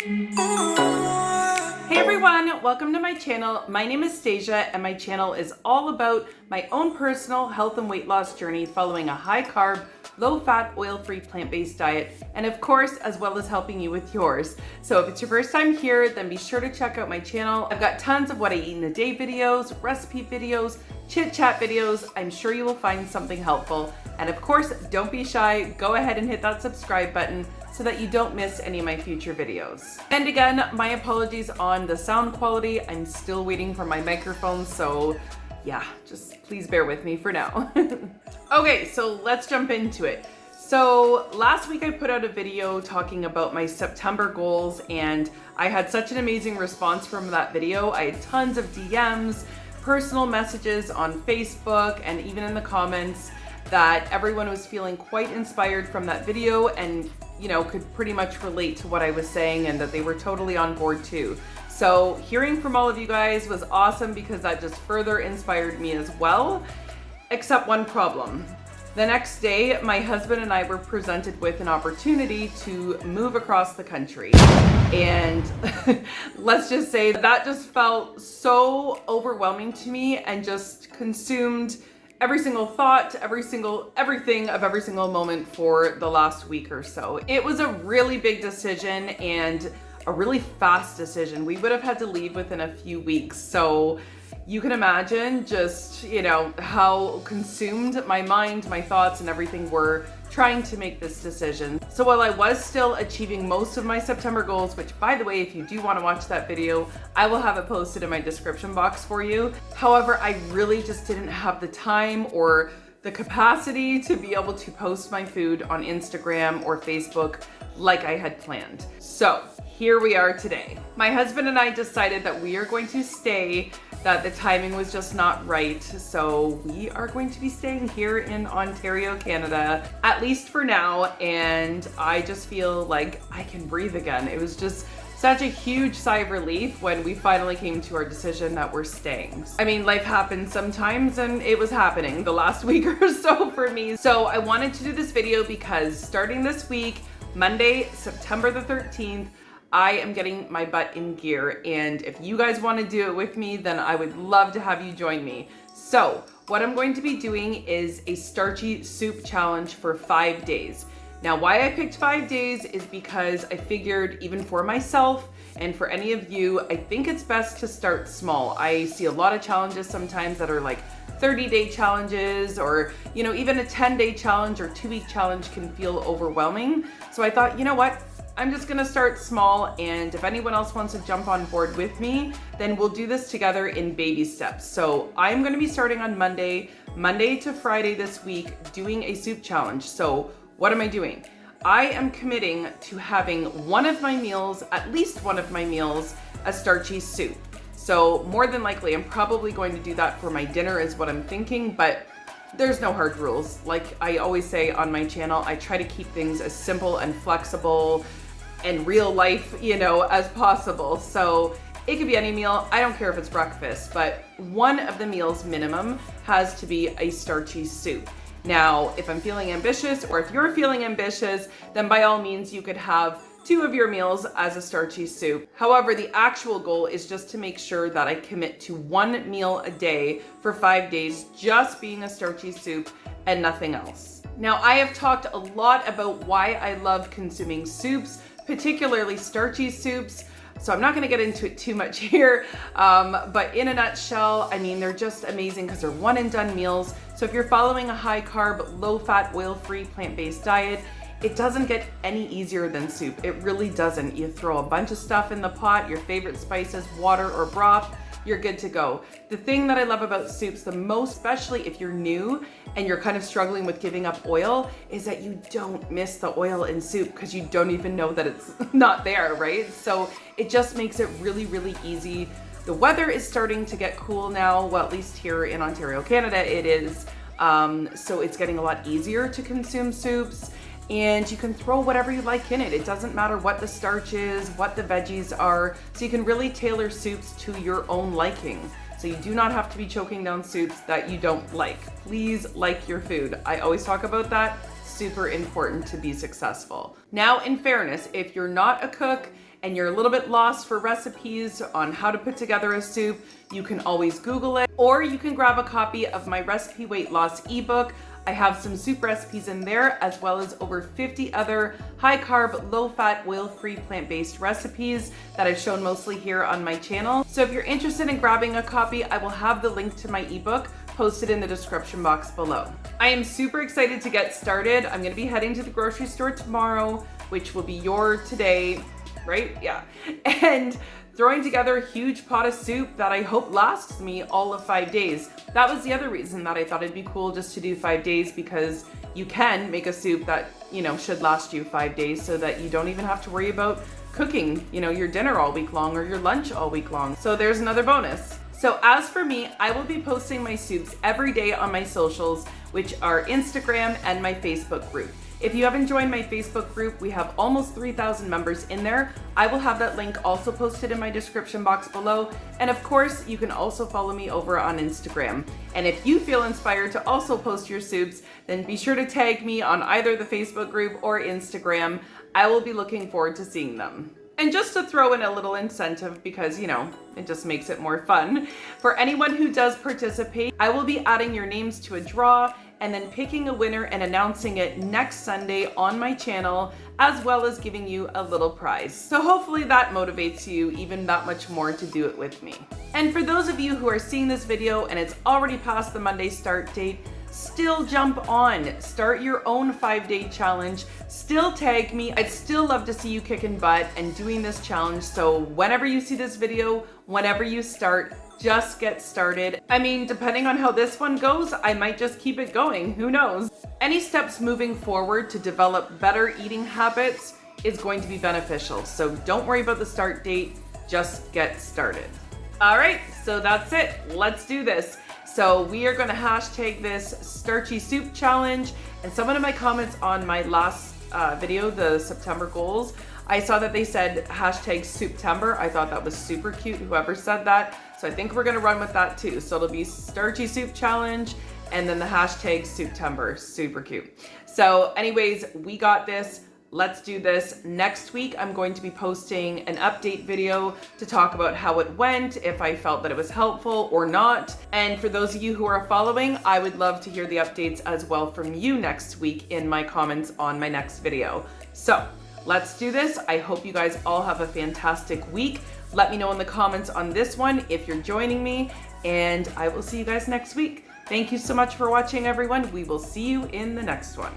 Hey everyone, welcome to my channel. My name is Stasia and my channel is all about my own personal health and weight loss journey following a high carb, low fat, oil-free, plant-based diet, and of course, as well as helping you with yours. So if it's your first time here, then be sure to check out my channel. I've got tons of what I eat in a day videos, recipe videos, chit chat videos. I'm sure you will find something helpful. And of course, don't be shy, go ahead and hit that subscribe button so that you don't miss any of my future videos. And again, my apologies on the sound quality. I'm still waiting for my microphone, so yeah, just please bear with me for now. Okay, so let's jump into it. So last week I put out a video talking about my September goals and I had such an amazing response from that video. I had tons of DMs, personal messages on Facebook, and even in the comments that everyone was feeling quite inspired from that video and, you know, could pretty much relate to what I was saying and that they were totally on board too. So hearing from all of you guys was awesome because that just further inspired me as well, except one problem. The next day, my husband and I were presented with an opportunity to move across the country. And let's just say that just felt so overwhelming to me and just consumed every single thought, everything of every single moment for the last week or so. It was a really big decision and a really fast decision. We would have had to leave within a few weeks. So you can imagine just, you know, how consumed my mind, my thoughts, and everything were trying to make this decision. So while I was still achieving most of my September goals, which by the way, if you do want to watch that video, I will have it posted in my description box for you. However, I really just didn't have the time or the capacity to be able to post my food on Instagram or Facebook like I had planned. So here we are today. My husband and I decided that we are going to stay, that the timing was just not right. So we are going to be staying here in Ontario, Canada, at least for now. And I just feel like I can breathe again. It was just such a huge sigh of relief when we finally came to our decision that we're staying. I mean, life happens sometimes and it was happening the last week or so for me. So I wanted to do this video because starting this week, Monday, September the 13th, I am getting my butt in gear, and if you guys want to do it with me, then I would love to have you join me. So what I'm going to be doing is a starchy soup challenge for 5 days. Now, why I picked 5 days is because I figured even for myself and for any of you, I think it's best to start small. I see a lot of challenges sometimes that are like 30-day challenges, or, you know, even a 10-day challenge or 2-week challenge can feel overwhelming. So I thought, you know what? I'm just gonna start small, and if anyone else wants to jump on board with me, then we'll do this together in baby steps. So I'm gonna be starting on Monday to Friday this week, doing a soup challenge. So what am I doing? I am committing to having one of my meals, at least one of my meals, a starchy soup. So more than likely, I'm probably going to do that for my dinner is what I'm thinking, but there's no hard rules. Like I always say on my channel, I try to keep things as simple and flexible and real life, you know, as possible. So it could be any meal. I don't care if it's breakfast, but one of the meals minimum has to be a starchy soup. Now, if I'm feeling ambitious, or if you're feeling ambitious, then by all means you could have 2 of your meals as a starchy soup. However, the actual goal is just to make sure that I commit to 1 meal a day for 5 days, just being a starchy soup and nothing else. Now, I have talked a lot about why I love consuming soups, particularly starchy soups. So I'm not gonna get into it too much here, but in a nutshell, I mean, they're just amazing because they're one and done meals. So if you're following a high carb, low fat, oil-free, plant-based diet, it doesn't get any easier than soup. It really doesn't. You throw a bunch of stuff in the pot, your favorite spices, water or broth, you're good to go. The thing that I love about soups the most, especially if you're new and you're kind of struggling with giving up oil, is that you don't miss the oil in soup because you don't even know that it's not there, right? So it just makes it really, really easy. The weather is starting to get cool now. Well, at least here in Ontario, Canada, it is. So it's getting a lot easier to consume soups. And you can throw whatever you like in it. It doesn't matter what the starch is, what the veggies are. So you can really tailor soups to your own liking. So you do not have to be choking down soups that you don't like. Please like your food. I always talk about that. Super important to be successful. Now, in fairness, if you're not a cook and you're a little bit lost for recipes on how to put together a soup, you can always Google it, or you can grab a copy of my recipe weight loss ebook. I have some soup recipes in there, as well as over 50 other high carb, low fat, oil-free, plant-based recipes that I've shown mostly here on my channel. So if you're interested in grabbing a copy, I will have the link to my ebook posted in the description box below. I am super excited to get started. I'm gonna be heading to the grocery store tomorrow, which will be your today, right? Yeah. And throwing together a huge pot of soup that I hope lasts me all of 5 days. That was the other reason that I thought it'd be cool just to do 5 days, because you can make a soup that, should last you 5 days, so that you don't even have to worry about cooking, your dinner all week long or your lunch all week long. So there's another bonus. So as for me, I will be posting my soups every day on my socials, which are Instagram and my Facebook group. If you haven't joined my Facebook group, we have almost 3,000 members in there. I will have that link also posted in my description box below. And of course, you can also follow me over on Instagram. And if you feel inspired to also post your soups, then be sure to tag me on either the Facebook group or Instagram. I will be looking forward to seeing them. And just to throw in a little incentive, because, it just makes it more fun. For anyone who does participate, I will be adding your names to a draw and then picking a winner and announcing it next Sunday on my channel, as well as giving you a little prize. So hopefully that motivates you even that much more to do it with me. And for those of you who are seeing this video and it's already past the Monday start date, still jump on, start your own 5-day challenge, still tag me. I'd still love to see you kicking butt and doing this challenge. So whenever you see this video, whenever you start, just get started. I mean, depending on how this one goes, I might just keep it going, who knows? Any steps moving forward to develop better eating habits is going to be beneficial. So don't worry about the start date, just get started. All right, so that's it, let's do this. So we are gonna hashtag this starchy soup challenge, and someone in my comments on my last video, the September goals, I saw that they said hashtag Souptember. I thought that was super cute, whoever said that. So I think we're gonna run with that too. So it'll be starchy soup challenge and then the hashtag Souptember, super cute. So anyways, we got this. Let's do this. Next week, I'm going to be posting an update video to talk about how it went, if I felt that it was helpful or not. And for those of you who are following, I would love to hear the updates as well from you next week in my comments on my next video. So let's do this. I hope you guys all have a fantastic week. Let me know in the comments on this one if you're joining me, and I will see you guys next week. Thank you so much for watching, everyone. We will see you in the next one.